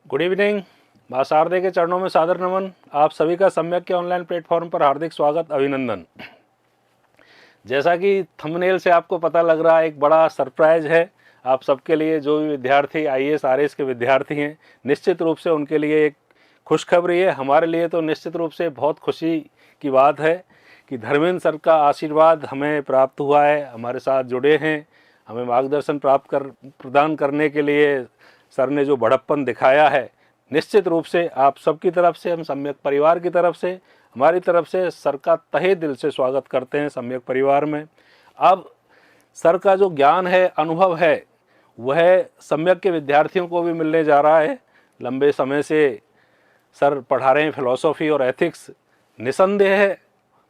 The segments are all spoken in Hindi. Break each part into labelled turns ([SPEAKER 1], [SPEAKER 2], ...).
[SPEAKER 1] Good evening. मां शारदे के चरणों में सादर नमन। आप सभी का सम्यक के ऑनलाइन प्लेटफॉर्म पर हार्दिक स्वागत, अभिनंदन। जैसा कि थंबनेल से आपको पता लग रहा है, एक बड़ा सरप्राइज है आप सबके लिए। जो भी विद्यार्थी आईएएस आरएएस के विद्यार्थी हैं, निश्चित रूप से उनके लिए एक खुशखबरी है। हमारे लिए तो निश्चित रूप से बहुत खुशी की बात है कि धर्मेंद्र सर का आशीर्वाद हमें प्राप्त हुआ है, हमारे साथ जुड़े हैं। हमें मार्गदर्शन प्रदान करने के लिए सर ने जो बड़प्पन दिखाया है, निश्चित रूप से आप सबकी तरफ से, हम सम्यक परिवार की तरफ से, हमारी तरफ से सर का तहे दिल से स्वागत करते हैं सम्यक परिवार में। अब सर का जो ज्ञान है, अनुभव है, वह सम्यक के विद्यार्थियों को भी मिलने जा रहा है। लंबे समय से सर पढ़ा रहे हैं फिलॉसफी और एथिक्स। निसंदेह है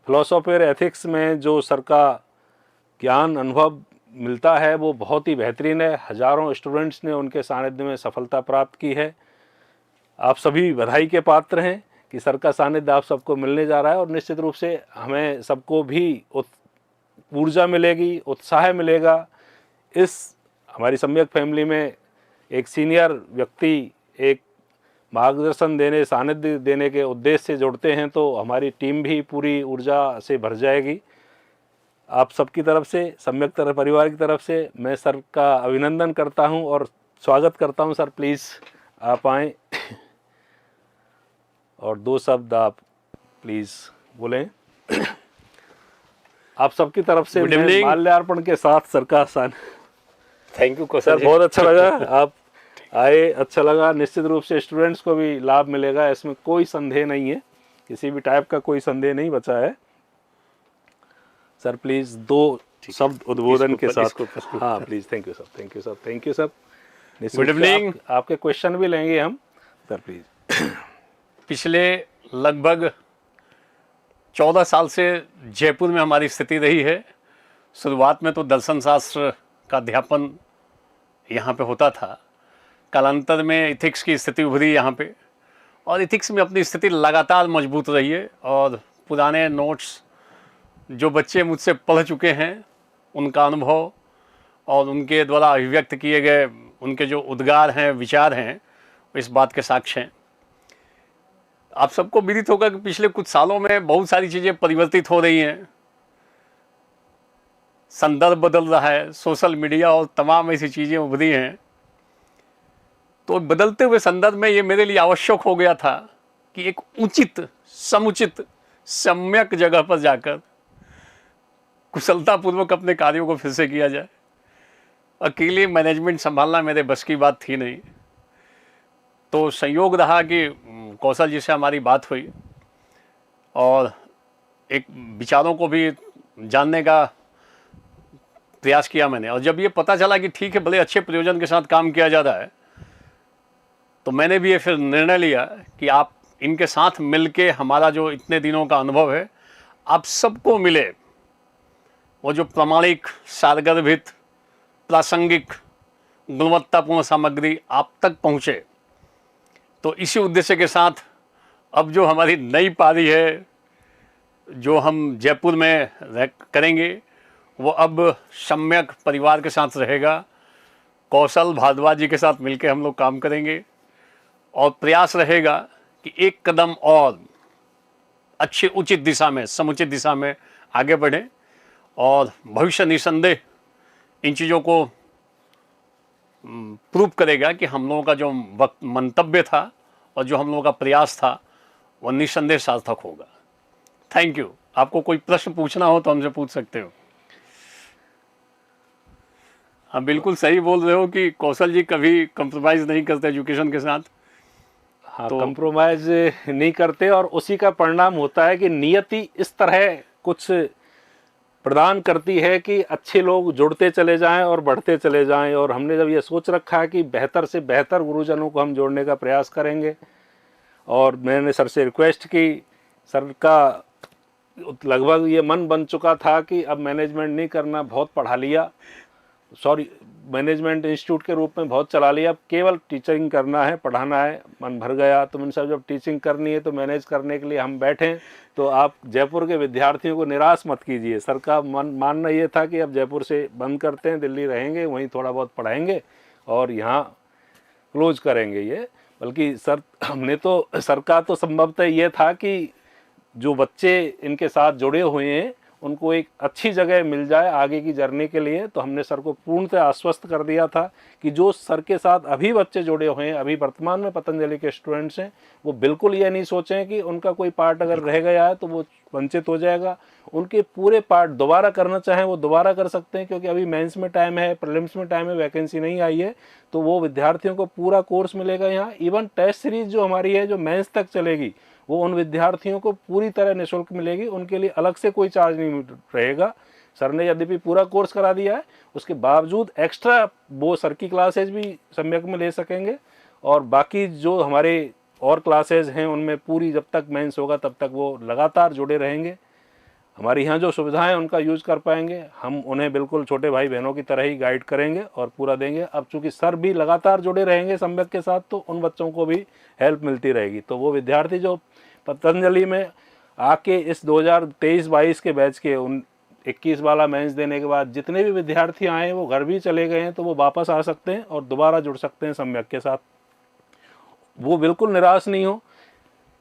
[SPEAKER 1] फिलॉसफी और एथिक्स में जो सर का ज्ञान अनुभव मिलता है वो बहुत ही बेहतरीन है। हजारों स्टूडेंट्स ने उनके सानिध्य में सफलता प्राप्त की है। आप सभी बधाई के पात्र हैं कि सर का सानिध्य आप सबको मिलने जा रहा है, और निश्चित रूप से हमें सबको भी ऊर्जा मिलेगी, उत्साह मिलेगा। इस हमारी सम्यक फैमिली में एक सीनियर व्यक्ति एक मार्गदर्शन देने, सानिध्य देने के उद्देश्य से जुड़ते हैं तो हमारी टीम भी पूरी ऊर्जा से भर जाएगी। आप सबकी तरफ से, सम्यक परिवार की तरफ से मैं सर का अभिनंदन करता हूं और स्वागत करता हूं। सर प्लीज़ आप आएँ और दो शब्द आप प्लीज़ बोलें। आप सबकी तरफ से मैं माल्यार्पण के साथ सर का
[SPEAKER 2] थैंक यू
[SPEAKER 1] सर, बहुत अच्छा लगा आप आए, अच्छा लगा। निश्चित रूप से स्टूडेंट्स को भी लाभ मिलेगा, इसमें कोई संदेह नहीं है, किसी भी टाइप का कोई संदेह नहीं बचा है। सर प्लीज़ दो शब्द उद्बोधन के साथ। हाँ please. Thank you sir, thank you sir, thank you sir.
[SPEAKER 2] Good evening.
[SPEAKER 1] आपके क्वेश्चन भी लेंगे हम सर, प्लीज़।
[SPEAKER 2] पिछले लगभग 14 साल से जयपुर में हमारी स्थिति रही है। शुरुआत में तो दर्शन शास्त्र का अध्यापन यहाँ पे होता था। कालांतर में इथिक्स की स्थिति उभरी यहाँ पे, और इथिक्स में अपनी स्थिति लगातार मजबूत रही है। और पुराने नोट्स जो बच्चे मुझसे पढ़ चुके हैं, उनका अनुभव और उनके द्वारा अभिव्यक्त किए गए उनके जो उद्गार हैं, विचार हैं, इस बात के साक्ष्य हैं। आप सबको विदित होगा कि पिछले कुछ सालों में बहुत सारी चीज़ें परिवर्तित हो रही हैं। संदर्भ बदल रहा है, सोशल मीडिया और तमाम ऐसी चीज़ें उभरी हैं। तो बदलते हुए संदर्भ में ये मेरे लिए आवश्यक हो गया था कि एक उचित, समुचित, सम्यक जगह पर जाकर कुशलतापूर्वक अपने कार्यों को फिर से किया जाए। अकेले मैनेजमेंट संभालना मेरे बस की बात थी नहीं। तो संयोग रहा कि कौशल जी से हमारी बात हुई और एक विचारों को भी जानने का प्रयास किया मैंने। और जब ये पता चला कि ठीक है, बड़े अच्छे प्रयोजन के साथ काम किया जा रहा है, तो मैंने भी ये फिर निर्णय लिया कि आप इनके साथ मिलके हमारा जो इतने दिनों का अनुभव है, आप सबको मिले। वो जो प्रामाणिक, सारगर्भित, प्रासंगिक, गुणवत्तापूर्ण सामग्री आप तक पहुँचे। तो इसी उद्देश्य के साथ अब जो हमारी नई पारी है, जो हम जयपुर में करेंगे, वो अब सम्यक परिवार के साथ रहेगा। कौशल भारद्वाज जी के साथ मिलकर हम लोग काम करेंगे, और प्रयास रहेगा कि एक कदम और अच्छी उचित दिशा में, समुचित दिशा में आगे बढ़ें। और भविष्य निसंदेह इन चीज़ों को प्रूव करेगा कि हम लोगों का जो मंतव्य था और जो हम लोगों का प्रयास था, वो निसंदेह सार्थक होगा। Thank you. आपको कोई प्रश्न पूछना हो तो हमसे पूछ सकते हो। हाँ, बिल्कुल सही बोल रहे हो कि कौशल जी कभी कंप्रोमाइज़ नहीं करते एजुकेशन के साथ।
[SPEAKER 1] हाँ, तो कंप्रोमाइज़ नहीं करते, और उसी का परिणाम होता है कि नियति इस तरह कुछ प्रदान करती है कि अच्छे लोग जुड़ते चले जाएं और बढ़ते चले जाएं। और हमने जब ये सोच रखा है कि बेहतर से बेहतर गुरुजनों को हम जोड़ने का प्रयास करेंगे, और मैंने सर से रिक्वेस्ट की, सर का लगभग ये मन बन चुका था कि अब मैनेजमेंट नहीं करना, बहुत पढ़ा लिया, मैनेजमेंट इंस्टीट्यूट के रूप में बहुत चला लिया, अब केवल टीचिंग करना है, पढ़ाना है, मन भर गया। तो मैंने साहब, जब टीचिंग करनी है तो मैनेज करने के लिए हम बैठें, तो आप जयपुर के विद्यार्थियों को निराश मत कीजिए। सर का मानना ये था कि अब जयपुर से बंद करते हैं, दिल्ली रहेंगे, वहीं थोड़ा बहुत पढ़ाएंगे, और यहाँ क्लोज करेंगे ये। बल्कि सर हमने तो, सर का तो संभवतः ये था कि जो बच्चे इनके साथ जुड़े हुए हैं उनको एक अच्छी जगह मिल जाए आगे की जर्नी के लिए। तो हमने सर को पूर्णतः आश्वस्त कर दिया था कि जो सर के साथ अभी बच्चे जुड़े हुए हैं, अभी वर्तमान में पतंजलि के स्टूडेंट्स हैं, वो बिल्कुल ये नहीं सोचें कि उनका कोई पार्ट अगर रह गया है तो वो वंचित हो जाएगा। उनके पूरे पार्ट दोबारा करना चाहें वो दोबारा कर सकते हैं, क्योंकि अभी मेंस में टाइम है, प्रीलिम्स में टाइम है, वैकेंसी नहीं आई है, तो वो विद्यार्थियों को पूरा कोर्स मिलेगा यहाँ। इवन टेस्ट सीरीज जो हमारी है, जो मेंस तक चलेगी, वो उन विद्यार्थियों को पूरी तरह निःशुल्क मिलेगी, उनके लिए अलग से कोई चार्ज नहीं रहेगा। सर ने यद्यपि पूरा कोर्स करा दिया है, उसके बावजूद एक्स्ट्रा वो सर की क्लासेज भी सम्यक में ले सकेंगे, और बाकी जो हमारे और क्लासेज हैं उनमें पूरी जब तक मेंस होगा तब तक वो लगातार जुड़े रहेंगे। हमारी यहाँ जो सुविधाएं उनका यूज कर पाएंगे, हम उन्हें बिल्कुल छोटे भाई बहनों की तरह ही गाइड करेंगे और पूरा देंगे। अब चूंकि सर भी लगातार जुड़े रहेंगे सम्यक के साथ, तो उन बच्चों को भी हेल्प मिलती रहेगी। तो वो विद्यार्थी जो पतंजलि में आके इस 2023-22 के बैच के उन 21 वाला मेंस देने के बाद जितने भी विद्यार्थी आए वो घर भी चले गए हैं, तो वो वापस आ सकते हैं और दोबारा जुड़ सकते हैं सम्यक के साथ। वो बिल्कुल निराश नहीं हो,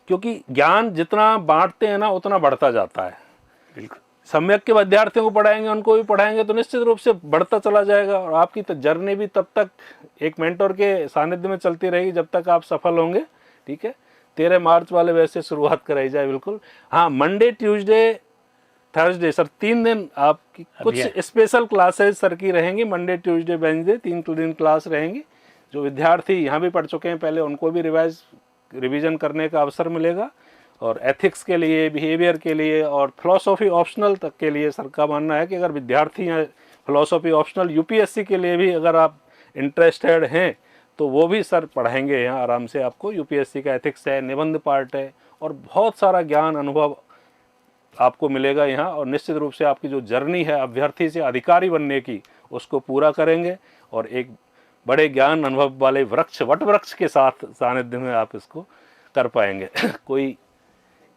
[SPEAKER 1] क्योंकि ज्ञान जितना बांटते हैं ना उतना बढ़ता जाता है।
[SPEAKER 2] बिल्कुल
[SPEAKER 1] सम्यक के विद्यार्थियों को पढ़ाएंगे, उनको भी पढ़ाएंगे, तो निश्चित रूप से बढ़ता चला जाएगा। और आपकी जर्नी भी तब तक एक मेंटर के सानिध्य में चलती रहेगी जब तक आप सफल होंगे। ठीक है, 13 मार्च वाले वैसे शुरुआत कराई जाए बिल्कुल। हाँ, मंडे ट्यूसडे थर्सडे सर 3 दिन आपकी कुछ स्पेशल क्लासेस सर की रहेंगी। मंडे ट्यूसडे वेडनेसडे 3 दिन क्लास रहेंगी। जो विद्यार्थी यहाँ भी पढ़ चुके हैं पहले, उनको भी रिवीजन करने का अवसर मिलेगा। और एथिक्स के लिए, बिहेवियर के लिए और फिलॉसफी ऑप्शनल तक के लिए सर का मानना है कि अगर विद्यार्थी हैं फिलॉसफी ऑप्शनल यूपीएससी के लिए भी अगर आप इंटरेस्टेड हैं तो वो भी सर पढ़ाएंगे यहाँ आराम से आपको। यूपीएससी का एथिक्स है, निबंध पार्ट है, और बहुत सारा ज्ञान अनुभव आपको मिलेगा यहाँ। और निश्चित रूप से आपकी जो जर्नी है अभ्यर्थी से अधिकारी बनने की, उसको पूरा करेंगे और एक बड़े ज्ञान अनुभव वाले वट वृक्ष के साथ सानिध्य में आप इसको कर पाएंगे। कोई,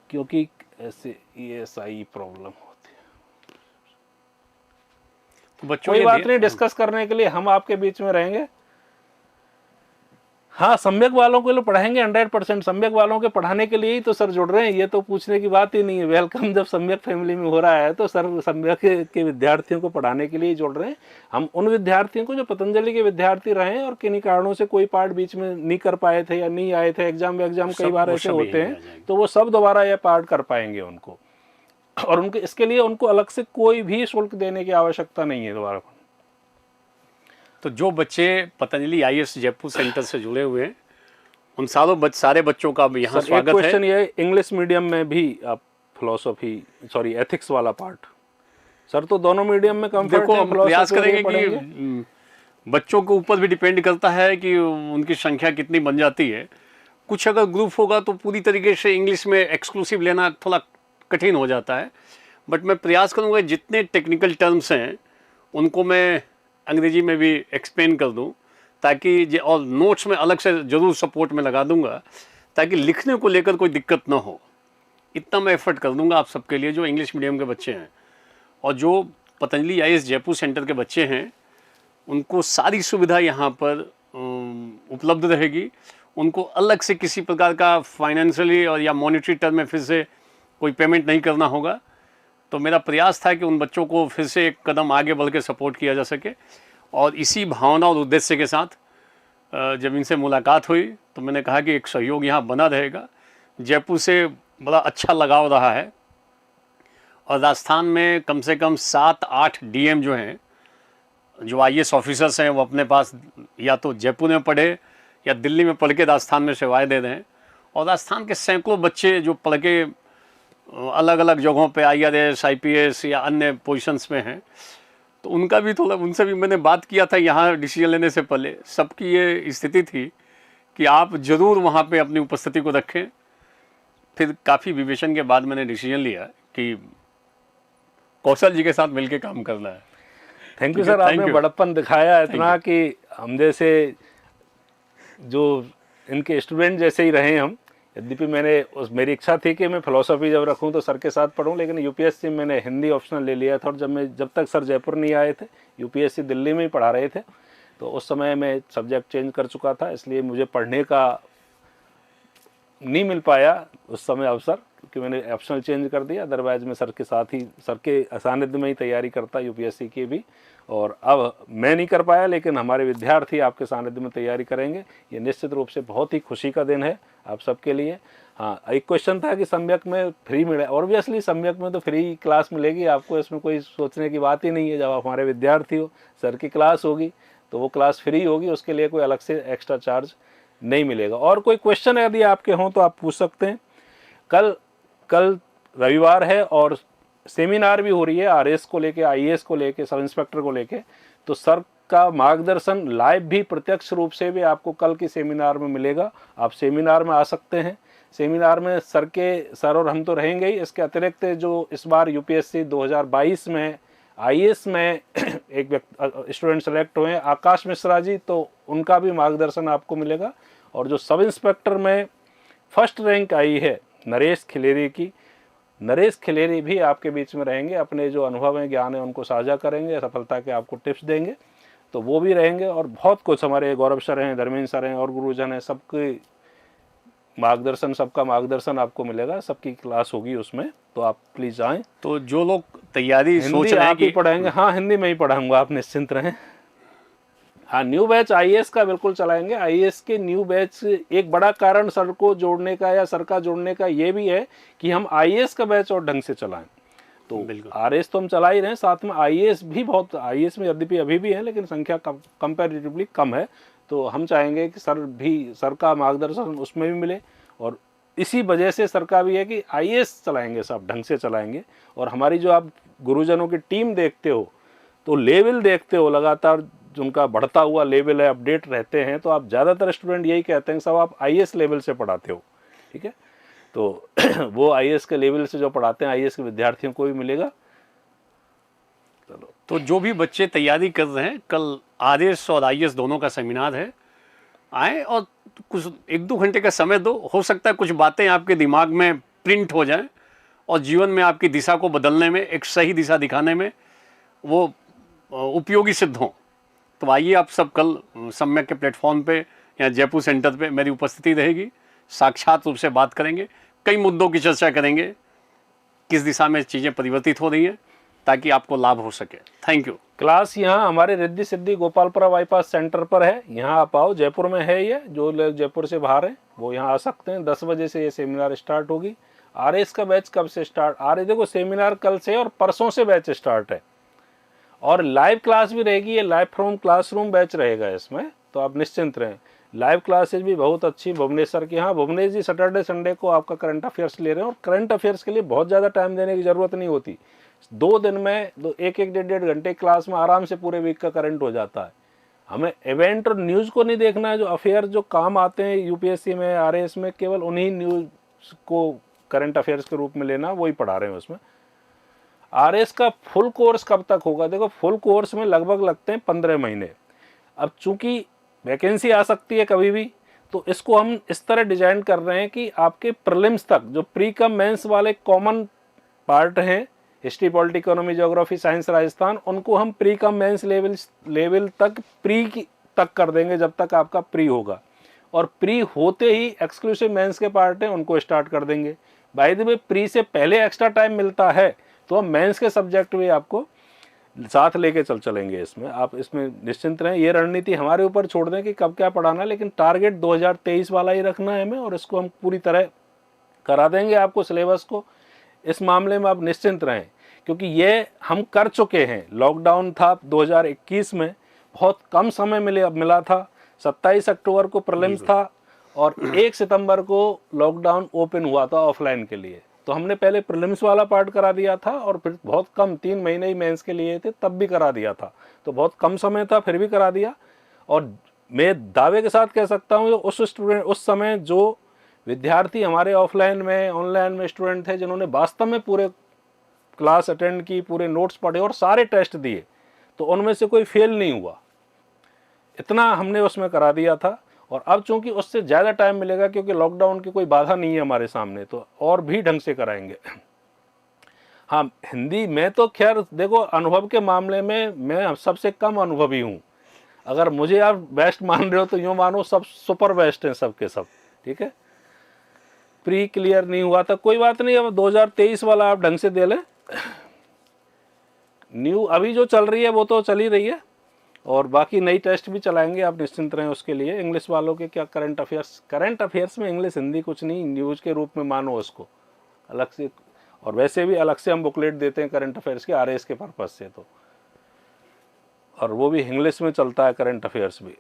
[SPEAKER 1] क्योंकि ऐसे ESI प्रॉब्लम होती है,
[SPEAKER 2] तो बच्चों
[SPEAKER 1] कोई बात नहीं, डिस्कस करने के लिए हम आपके बीच में रहेंगे। हाँ, सम्यक वालों के लिए पढ़ाएंगे 100%। सम्यक वालों के पढ़ाने के लिए ही तो सर जुड़ रहे हैं, ये तो पूछने की बात ही नहीं है। वेलकम जब सम्यक फैमिली में हो रहा है तो सर सम्यक के विद्यार्थियों को पढ़ाने के लिए ही जुड़ रहे हैं। हम उन विद्यार्थियों को जो पतंजलि के विद्यार्थी रहे हैं और किन्हीं कारणों से कोई पार्ट बीच में नहीं कर पाए थे या नहीं आए थे, एग्जाम कई बार ऐसे होते हैं, तो वो सब दोबारा यह पार्ट कर पाएंगे उनको। और उनके इसके लिए उनको अलग से कोई भी शुल्क देने की आवश्यकता नहीं है दोबारा।
[SPEAKER 2] तो जो बच्चे पतंजलि IAS जयपुर सेंटर से जुड़े हुए हैं उन सारे बच्चों का भी यहाँ स्वागत है।
[SPEAKER 1] क्वेश्चन ये, इंग्लिश मीडियम में भी आप एथिक्स वाला पार्ट सर तो दोनों मीडियम में कंफर्ट
[SPEAKER 2] देखो, हम प्रयास करेंगे कि बच्चों के ऊपर भी डिपेंड करता है कि उनकी संख्या कितनी बन जाती है। कुछ अगर ग्रुप होगा तो पूरी तरीके से इंग्लिश में एक्सक्लूसिव लेना थोड़ा कठिन हो जाता है, बट मैं प्रयास करूँगा जितने टेक्निकल टर्म्स हैं उनको मैं अंग्रेजी में भी एक्सप्लेन कर दूं, ताकि और नोट्स में अलग से ज़रूर सपोर्ट में लगा दूंगा ताकि लिखने को लेकर कोई दिक्कत ना हो। इतना मैं एफर्ट कर दूंगा आप सबके लिए जो इंग्लिश मीडियम के बच्चे हैं। और जो पतंजलि IAS जयपुर सेंटर के बच्चे हैं उनको सारी सुविधा यहाँ पर उपलब्ध रहेगी। उनको अलग से किसी प्रकार का फाइनेंशियली और या मॉनेटरी टर्म में फिर से कोई पेमेंट नहीं करना होगा। तो मेरा प्रयास था कि उन बच्चों को फिर से एक कदम आगे बढ़ के सपोर्ट किया जा सके। और इसी भावना और उद्देश्य के साथ जब इनसे मुलाकात हुई तो मैंने कहा कि एक सहयोग यहाँ बना रहेगा। जयपुर से बड़ा अच्छा लगाव रहा है और राजस्थान में कम से कम 7-8 DM जो हैं, जो IAS ऑफिसर्स हैं, वो अपने पास या तो जयपुर में पढ़े या दिल्ली में पढ़ के राजस्थान में सेवाएं दे रहे हैं। और राजस्थान के सैकड़ों बच्चे जो पढ़ के अलग अलग जगहों पे IRS IPS या अन्य पोजीशंस में हैं, तो उनका भी थोड़ा, उनसे भी मैंने बात किया था यहाँ डिसीजन लेने से पहले। सबकी ये स्थिति थी कि आप ज़रूर वहाँ पे अपनी उपस्थिति को रखें। फिर काफ़ी विवेचन के बाद मैंने डिसीजन लिया कि कौशल जी के साथ मिलकर काम करना है।
[SPEAKER 1] थैंक यू सर, आपने बड़प्पन दिखाया इतना कि हम जैसे जो इनके स्टूडेंट जैसे ही रहे हम। यद्यपि मेरी इच्छा थी कि मैं फिलोसफी जब रखूं तो सर के साथ पढ़ूं, लेकिन यूपीएससी में हिंदी ऑप्शनल ले लिया था। और जब तक सर जयपुर नहीं आए थे, यूपीएससी दिल्ली में ही पढ़ा रहे थे, तो उस समय मैं सब्जेक्ट चेंज कर चुका था, इसलिए मुझे पढ़ने का नहीं मिल पाया उस समय अवसर, क्योंकि मैंने ऑप्शनल चेंज कर दिया। अदरवाइज मैं सर के साथ ही, सर के सानिध्य में ही तैयारी करता यूपीएससी की भी। और अब मैं नहीं कर पाया, लेकिन हमारे विद्यार्थी आपके सानिध्य में तैयारी करेंगे, ये निश्चित रूप से बहुत ही खुशी का दिन है आप सबके लिए। हाँ, एक क्वेश्चन था कि सम्यक में फ्री मिले, ऑब्वियसली सम्यक में तो फ्री क्लास मिलेगी आपको, इसमें कोई सोचने की बात ही नहीं है। जब आप हमारे विद्यार्थी हो, सर की क्लास होगी तो वो क्लास फ्री होगी, उसके लिए कोई अलग से एक्स्ट्रा चार्ज नहीं मिलेगा। और कोई क्वेश्चन यदि आपके हों तो आप पूछ सकते हैं। कल रविवार है और सेमिनार भी हो रही है आरएस को लेके, आईएएस को लेके, सब इंस्पेक्टर को लेके। तो सर का मार्गदर्शन लाइव भी, प्रत्यक्ष रूप से भी आपको कल की सेमिनार में मिलेगा। आप सेमिनार में आ सकते हैं। सेमिनार में सर और हम तो रहेंगे ही, इसके अतिरिक्त जो इस बार यूपीएससी 2022 में आईएएस में एक स्टूडेंट सेलेक्ट हुए हैं, आकाश मिश्रा जी, तो उनका भी मार्गदर्शन आपको मिलेगा। और जो सब इंस्पेक्टर में फर्स्ट रैंक आई है नरेश खिलेरी की, नरेश खिलेरी भी आपके बीच में रहेंगे, अपने जो अनुभव है, ज्ञान है, उनको साझा करेंगे, सफलता के आपको टिप्स देंगे, तो वो भी रहेंगे। और बहुत कुछ हमारे गौरव सर हैं, धर्मेंद्र सर हैं और गुरुजन हैं, सबके मार्गदर्शन, सबका मार्गदर्शन आपको मिलेगा, सबकी क्लास होगी उसमें, तो आप प्लीज आएँ।
[SPEAKER 2] तो जो लोग तैयारी सोच रहे हैं
[SPEAKER 1] आप ही
[SPEAKER 2] कि
[SPEAKER 1] पढ़ाएंगे? हाँ, हिंदी में ही पढ़ाऊंगा, आप निश्चिंत रहें। हाँ, न्यू बैच आईएएस का बिल्कुल चलाएंगे। आईएएस के न्यू बैच, एक बड़ा कारण सर को जोड़ने का या सर का जोड़ने का ये भी है कि हम आईएएस का बैच और ढंग से चलाएं। तो आरएएस तो हम चला ही रहे हैं, साथ में आईएएस भी, बहुत आईएएस में यद्यपि अभी भी है लेकिन संख्या कंपैरेटिवली कम है। तो हम चाहेंगे कि सर का मार्गदर्शन उसमें भी मिले। और इसी वजह से सर का भी है कि आईएएस चलाएंगे, सब ढंग से चलाएंगे। और हमारी जो आप गुरुजनों की टीम देखते हो, तो लेवल देखते हो, लगातार जिनका बढ़ता हुआ लेवल है, अपडेट रहते हैं, तो आप ज़्यादातर स्टूडेंट यही कहते हैं सब आप आईएएस लेवल से पढ़ाते हो, ठीक है। तो वो आईएएस के लेवल से जो पढ़ाते हैं, आईएएस के विद्यार्थियों को भी मिलेगा।
[SPEAKER 2] चलो, तो जो भी बच्चे तैयारी कर रहे हैं, कल आरएस और आईएएस दोनों का सेमिनार है, आए और कुछ 1-2 घंटे का समय दो। हो सकता है कुछ बातें आपके दिमाग में प्रिंट हो जाएं और जीवन में आपकी दिशा को बदलने में, एक सही दिशा दिखाने में वो उपयोगी सिद्ध हों। तो आइए आप सब कल सम्यक के प्लेटफॉर्म पे या जयपुर सेंटर पे मेरी उपस्थिति रहेगी, साक्षात रूप से बात करेंगे, कई मुद्दों की चर्चा करेंगे, किस दिशा में चीज़ें परिवर्तित हो रही हैं, ताकि आपको लाभ हो सके। Thank you.
[SPEAKER 1] क्लास यहाँ हमारे रिद्धि सिद्धि गोपालपुरा बाईपास सेंटर पर है, यहाँ आप आओ। जयपुर में है ये, जो लोग जयपुर से बाहर हैं वो यहाँ आ सकते हैं। 10 बजे से ये सेमिनार स्टार्ट होगी। आरएस का बैच कब से स्टार्ट? देखो, सेमिनार कल से और परसों से बैच स्टार्ट है, और लाइव क्लास भी रहेगी। ये लाइव फ्रॉम क्लासरूम बैच रहेगा इसमें, तो आप निश्चिंत रहें। लाइव क्लासेज भी बहुत अच्छी भुवनेश्वर की। हाँ, भुवनेश जी सैटरडे संडे को आपका करंट अफेयर्स ले रहे हैं, और करंट अफेयर्स के लिए बहुत ज़्यादा टाइम देने की ज़रूरत नहीं होती। 2 दिन में 1-1 घंटे क्लास में आराम से पूरे वीक का करंट हो जाता है। हमें इवेंट और न्यूज़ को नहीं देखना है। जो अफेयर जो काम आते हैं यूपीएससी में, आरएएस में, केवल उन्हीं न्यूज़ को करंट अफेयर्स के रूप में लेना, वही पढ़ा रहे हैं उसमें। आरएस का फुल कोर्स कब तक होगा? देखो, फुल कोर्स में लगभग लगते हैं 15 महीने। अब चूंकि वैकेंसी आ सकती है कभी भी, तो इसको हम इस तरह डिजाइन कर रहे हैं कि आपके प्रीलिम्स तक, जो प्री कम मेंस वाले कॉमन पार्ट हैं, history, polity, economy, geography, science, Rajasthan, उनको हम प्री कम मेंस लेवल तक तक कर देंगे जब तक आपका प्री होगा। और प्री होते ही एक्सक्लूसिव मेंस के पार्ट हैं, उनको स्टार्ट कर देंगे। बाय द वे, प्री से पहले एक्स्ट्रा टाइम मिलता है तो हम मेंस के सब्जेक्ट भी आपको साथ लेके चलेंगे इसमें। आप इसमें निश्चिंत रहें। ये रणनीति हमारे ऊपर छोड़ दें कि कब क्या पढ़ाना, लेकिन टारगेट 2023 वाला ही रखना है हमें, और इसको हम पूरी तरह करा देंगे आपको सिलेबस को। इस मामले में आप निश्चिंत रहें, क्योंकि ये हम कर चुके हैं। लॉकडाउन था 2021 में, बहुत कम समय मिला था। 27 अक्टूबर को प्रीलिम्स था और 1 सितंबर को लॉकडाउन ओपन हुआ था ऑफलाइन के लिए। तो हमने पहले प्रीलिम्स वाला पार्ट करा दिया था, और फिर बहुत कम 3 महीने ही मेंस के लिए थे, तब भी करा दिया था। तो बहुत कम समय था, फिर भी करा दिया। और मैं दावे के साथ कह सकता हूँ, उस समय जो विद्यार्थी हमारे ऑफलाइन में, ऑनलाइन में स्टूडेंट थे, जिन्होंने वास्तव में पूरे क्लास अटेंड की, पूरे नोट्स पढ़े और सारे टेस्ट दिए, तो उनमें से कोई फेल नहीं हुआ। इतना हमने उसमें करा दिया था। और अब चूंकि उससे ज़्यादा टाइम मिलेगा, क्योंकि लॉकडाउन की कोई बाधा नहीं है हमारे सामने, तो और भी ढंग से कराएंगे। हाँ, हिंदी में तो खैर देखो, अनुभव के मामले में मैं सबसे कम अनुभवी हूँ। अगर मुझे आप बेस्ट मान रहे हो तो यूँ मानो सब सुपर बेस्ट हैं सब के सब, ठीक है। प्री क्लियर नहीं हुआ था, कोई बात नहीं, अब 2023 वाला आप ढंग से दे लें। न्यू अभी जो चल रही है वो तो चल ही रही है, और बाकी नई टेस्ट भी चलाएंगे, आप निश्चिंत रहें उसके लिए। इंग्लिश वालों के क्या करंट अफेयर्स में इंग्लिश हिंदी कुछ नहीं, न्यूज़ के रूप में मानो उसको अलग से, और वैसे भी अलग से हम बुकलेट देते हैं करंट अफेयर्स के आरएस के पर्पज़ से, तो और वो भी इंग्लिश में चलता है करंट अफेयर्स भी।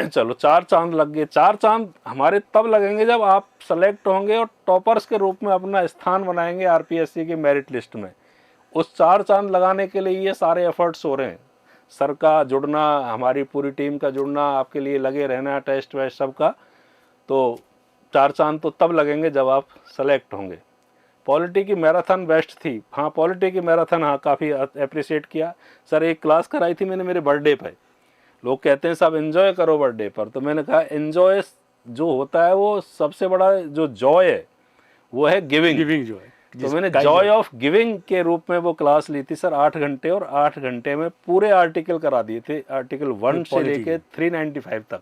[SPEAKER 1] चलो 4 चांद लग गए। 4 चांद हमारे तब लगेंगे जब आप सेलेक्ट होंगे और टॉपर्स के रूप में अपना स्थान बनाएंगे आरपीएससी की मेरिट लिस्ट में। उस 4 चांद लगाने के लिए ये सारे एफर्ट्स हो रहे हैं, सर का जुड़ना, हमारी पूरी टीम का जुड़ना, आपके लिए लगे रहना, टेस्ट वेस्ट सब का। तो 4 चांद तो तब लगेंगे जब आप सेलेक्ट होंगे। पॉलिटी की मैराथन बेस्ट थी, हाँ पॉलिटी की मैराथन, हाँ काफ़ी अप्रिशिएट किया सर। एक क्लास कराई थी मैंने मेरे बर्थडे पे, लोग कहते हैं साहब एंजॉय करो बर्थडे पर, तो मैंने कहा एंजॉय जो होता है वो सबसे बड़ा जो जॉय है वो है गिविंग
[SPEAKER 2] जो है,
[SPEAKER 1] तो मैंने जॉय ऑफ गिविंग के रूप में वो क्लास ली थी सर 8 घंटे, और 8 घंटे में पूरे आर्टिकल करा दिए थे, आर्टिकल 1 से लेके 395 तक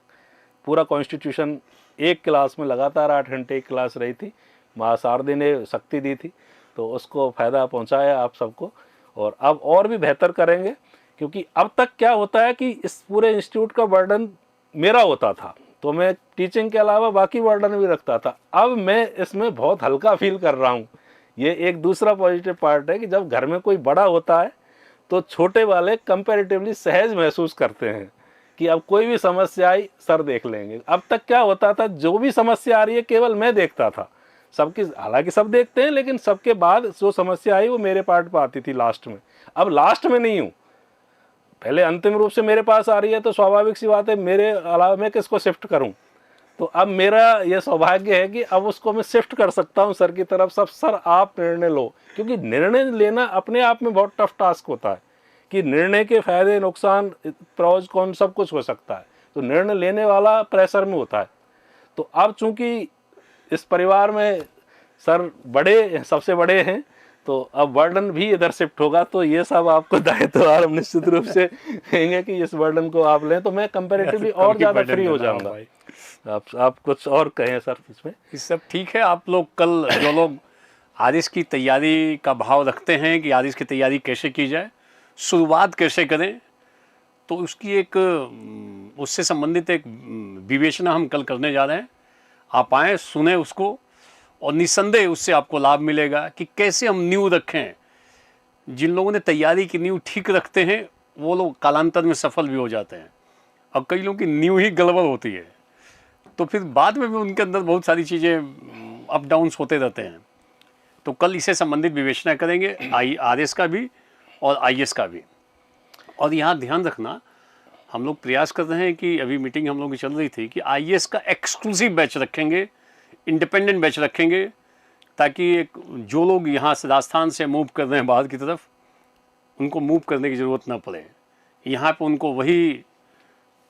[SPEAKER 1] पूरा कॉन्स्टिट्यूशन एक क्लास में। लगातार 8 घंटे एक क्लास रही थी, माँ शारदी ने शक्ति दी थी, तो उसको फ़ायदा पहुंचाया आप सबको। और अब और भी बेहतर करेंगे, क्योंकि अब तक क्या होता है कि इस पूरे इंस्टीट्यूट का बर्डन मेरा होता था, तो मैं टीचिंग के अलावा बाकी बर्डन भी रखता था। अब मैं इसमें बहुत हल्का फील कर रहा हूँ। ये एक दूसरा पॉजिटिव पार्ट है कि जब घर में कोई बड़ा होता है तो छोटे वाले कंपैरेटिवली सहज महसूस करते हैं कि अब कोई भी समस्या आई सर देख लेंगे। अब तक क्या होता था, जो भी समस्या आ रही है केवल मैं देखता था, सबकी, हालांकि सब देखते हैं लेकिन सबके बाद जो समस्या आई वो मेरे पार्ट पर आती थी लास्ट में। अब लास्ट में नहीं हूँ, पहले अंतिम रूप से मेरे पास आ रही है, तो स्वाभाविक सी बात है मेरे अलावा मैं किसको शिफ्ट करूं। तो अब मेरा यह सौभाग्य है कि अब उसको मैं शिफ्ट कर सकता हूं सर की तरफ। सब सर आप निर्णय लो, क्योंकि निर्णय लेना अपने आप में बहुत टफ टास्क होता है कि निर्णय के फायदे नुकसान प्रोज कौन सब कुछ हो सकता है, तो निर्णय लेने वाला प्रेशर में होता है। तो अब चूंकि इस परिवार में सर बड़े सबसे बड़े हैं, तो अब बर्डन भी इधर शिफ्ट होगा, तो ये सब आपको दायित्व हम निश्चित रूप से कहेंगे कि इस बर्डन को आप लें, तो मैं कंपैरेटिवली और ज़्यादा फ्री हो जाऊंगा। आप कुछ और कहें सर इसमें?
[SPEAKER 2] ये सब ठीक है। आप लोग कल जो लोग आदिश की तैयारी का भाव रखते हैं कि आदिश की तैयारी कैसे की जाए, शुरुआत कैसे करें, तो उसकी एक उससे संबंधित एक विवेचना हम कल करने जा रहे हैं। आप आएँ, सुने उसको, और निस्संदेह उससे आपको लाभ मिलेगा कि कैसे हम नींव रखें। जिन लोगों ने तैयारी की नींव ठीक रखते हैं वो लोग कालांतर में सफल भी हो जाते हैं, और कई लोगों की नींव ही गड़बड़ होती है, तो फिर बाद में भी उनके अंदर बहुत सारी चीज़ें अप डाउन्स होते रहते हैं। तो कल इससे संबंधित विवेचना करेंगे, आरएस का भी और आईएएस का भी। और यहाँ ध्यान रखना, हम लोग प्रयास कर रहे हैं कि अभी मीटिंग हम लोग की चल रही थी कि आईएएस का एक्सक्लूसिव बैच रखेंगे, इंडिपेंडेंट बैच रखेंगे, ताकि एक जो लोग यहाँ से राजस्थान से मूव कर रहे हैं बाहर की तरफ, उनको मूव करने की ज़रूरत ना पड़े। यहाँ पे उनको वही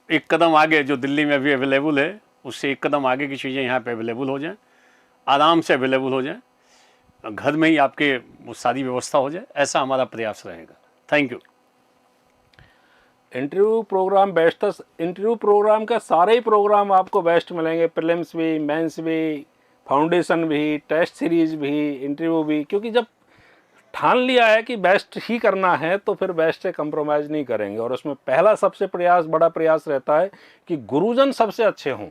[SPEAKER 2] एक कदम आगे जो दिल्ली में अभी अवेलेबल है, उससे एक कदम आगे की चीज़ें यहाँ पे अवेलेबल हो जाएं, आराम से अवेलेबल हो जाएं, घर में ही आपके वो सारी व्यवस्था हो जाए, ऐसा हमारा प्रयास रहेगा। Thank you.
[SPEAKER 1] Interview program best था। इंटरव्यू प्रोग्राम का सारे ही प्रोग्राम आपको बेस्ट मिलेंगे, प्रीलिम्स भी, मेंस भी, फाउंडेशन भी, टेस्ट सीरीज भी, इंटरव्यू भी, क्योंकि जब ठान लिया है कि बेस्ट ही करना है तो फिर बेस्ट से कंप्रोमाइज़ नहीं करेंगे। और उसमें पहला सबसे बड़ा प्रयास रहता है कि गुरुजन सबसे अच्छे हों।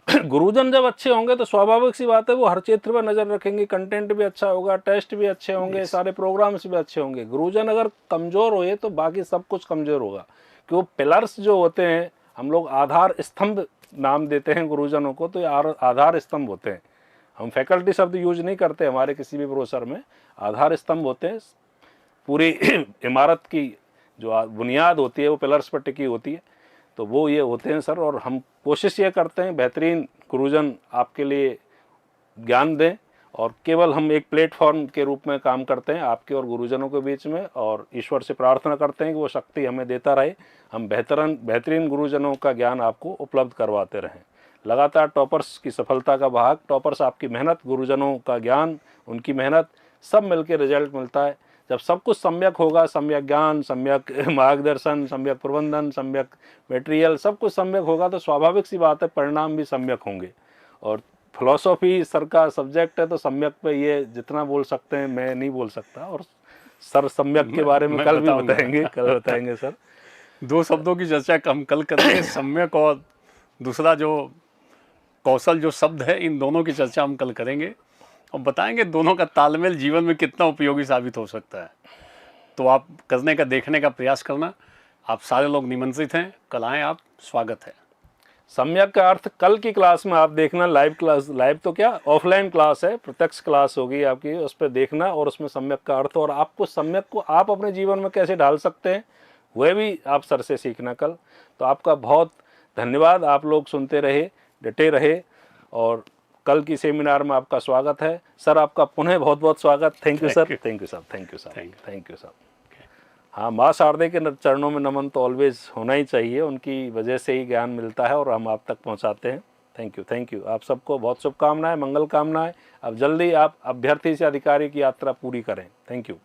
[SPEAKER 1] गुरुजन जब अच्छे होंगे तो स्वाभाविक सी बात है वो हर क्षेत्र पर नज़र रखेंगे, कंटेंट भी अच्छा होगा, टेस्ट भी अच्छे होंगे, सारे प्रोग्राम्स भी अच्छे होंगे। गुरुजन अगर कमज़ोर हुए तो बाकी सब कुछ कमज़ोर होगा, कि वो पिलर्स जो होते हैं, हम लोग आधार स्तंभ नाम देते हैं गुरुजनों को, तो ये आधार स्तंभ होते हैं। हम फैकल्टी शब्द यूज नहीं करते हमारे किसी भी प्रोसेसर में, आधार स्तंभ होते हैं। पूरी इमारत की जो बुनियाद होती है वो पिलर्स पर टिकी होती है, तो वो ये होते हैं सर। और हम कोशिश ये करते हैं बेहतरीन गुरुजन आपके लिए ज्ञान दें, और केवल हम एक प्लेटफॉर्म के रूप में काम करते हैं आपके और गुरुजनों के बीच में, और ईश्वर से प्रार्थना करते हैं कि वो शक्ति हमें देता रहे, हम बेहतरीन गुरुजनों का ज्ञान आपको उपलब्ध करवाते रहें। लगातार टॉपर्स की सफलता का भाग, टॉपर्स आपकी मेहनत, गुरुजनों का ज्ञान, उनकी मेहनत, सब मिलकर रिजल्ट मिलता है। जब सब कुछ सम्यक होगा, सम्यक ज्ञान, सम्यक मार्गदर्शन, सम्यक प्रबंधन, सम्यक मटेरियल, सब कुछ सम्यक होगा तो स्वाभाविक सी बात है परिणाम भी सम्यक होंगे। और फिलॉसफी सर का सब्जेक्ट है तो सम्यक पे ये जितना बोल सकते हैं मैं नहीं बोल सकता, और सर सम्यक के बारे में
[SPEAKER 2] मैं
[SPEAKER 1] कल भी
[SPEAKER 2] बताऊंगा।
[SPEAKER 1] बताएंगे सर।
[SPEAKER 2] दो शब्दों की चर्चा हम कल करेंगे, सम्यक और दूसरा जो कौशल जो शब्द है, इन दोनों की चर्चा हम कल करेंगे और बताएंगे दोनों का तालमेल जीवन में कितना उपयोगी साबित हो सकता है। तो आप करने का, देखने का प्रयास करना। आप सारे लोग निमंत्रित हैं, कल आएँ आप, स्वागत है।
[SPEAKER 1] सम्यक का अर्थ कल की क्लास में आप देखना, लाइव क्लास, लाइव तो क्या ऑफलाइन क्लास है, प्रत्यक्ष क्लास होगी आपकी, उस पर देखना और उसमें सम्यक का अर्थ और आपको सम्यक को आप अपने जीवन में कैसे ढाल सकते हैं वह भी आप सर से सीखना कल। तो आपका बहुत धन्यवाद, आप लोग सुनते रहे, डटे रहे, और कल की सेमिनार में आपका स्वागत है। सर आपका पुनः बहुत बहुत स्वागत। Thank you sir, thank you sir, thank you sir, thank you sir. हाँ, माँ शारदे के चरणों में नमन तो ऑलवेज होना ही चाहिए, उनकी वजह से ही ज्ञान मिलता है और हम आप तक पहुँचाते हैं। Thank you. आप सबको बहुत शुभकामनाएं, मंगल कामनाएं। अब जल्दी आप अभ्यर्थी से अधिकारी की यात्रा पूरी करें। Thank you.